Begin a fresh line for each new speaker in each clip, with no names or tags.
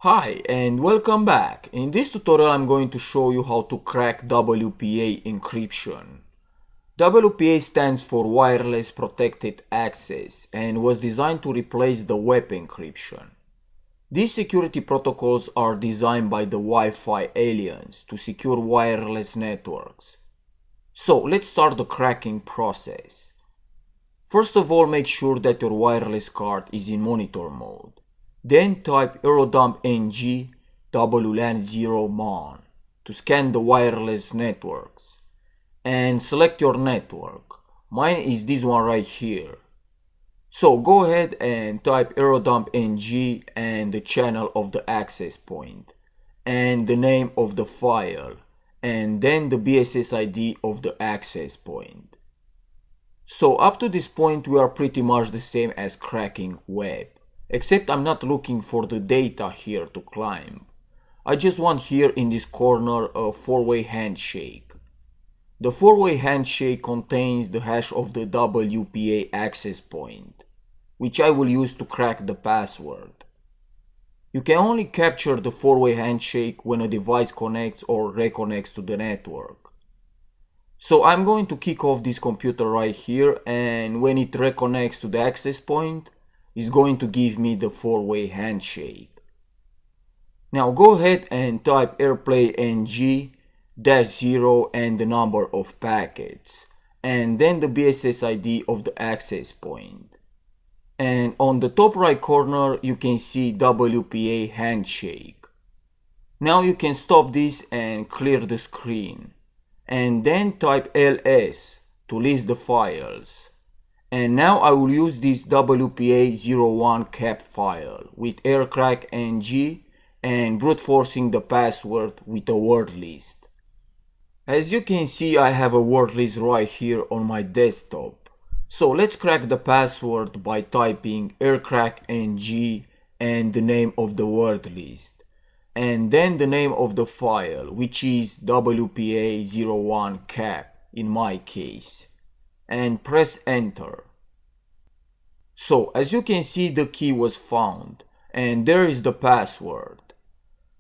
Hi and welcome back. In this tutorial I'm going to show you how to crack WPA encryption. WPA stands for Wireless Protected Access and was designed to replace the web encryption. These security protocols are designed by the Wi-Fi aliens to secure wireless networks. So let's start the cracking process. First of all, make sure that your wireless card is in monitor mode. Then type aerodump ng WLAN 0 mon to scan the wireless networks and select your network. Mine is this one right here. So go ahead and type aerodump ng and the channel of the access point and the name of the file and then the BSS ID of the access point. So up to this point we are pretty much the same as cracking web. Except I'm not looking for the data here to climb. I just want here in this corner a four-way handshake. The four-way handshake contains the hash of the WPA access point, which I will use to crack the password. You can only capture the four-way handshake when a device connects or reconnects to the network. So I'm going to kick off this computer right here, and when it reconnects to the access point, is going to give me the four-way handshake. Now go ahead and type airplay ng-0 and the number of packets and then the BSS ID of the access point. And on the top right corner you can see WPA handshake. Now you can stop this and clear the screen and then type ls to list the files. And now I will use this WPA01 cap file with aircrack ng and brute forcing the password with a word list. As you can see, I have a word list right here on my desktop. So let's crack the password by typing aircrack ng and the name of the word list and then the name of the file, which is WPA01 cap in my case, and press enter. So as you can see, the key was found and there is the password.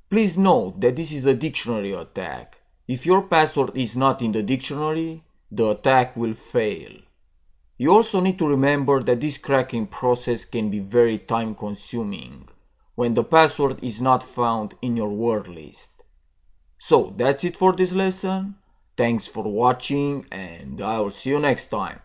Please note that this is a dictionary attack. If your password is not in the dictionary, the attack will fail. You also need to remember that this cracking process can be very time consuming when the password is not found in your word list. So that's it for this lesson. Thanks for watching and I will see you next time.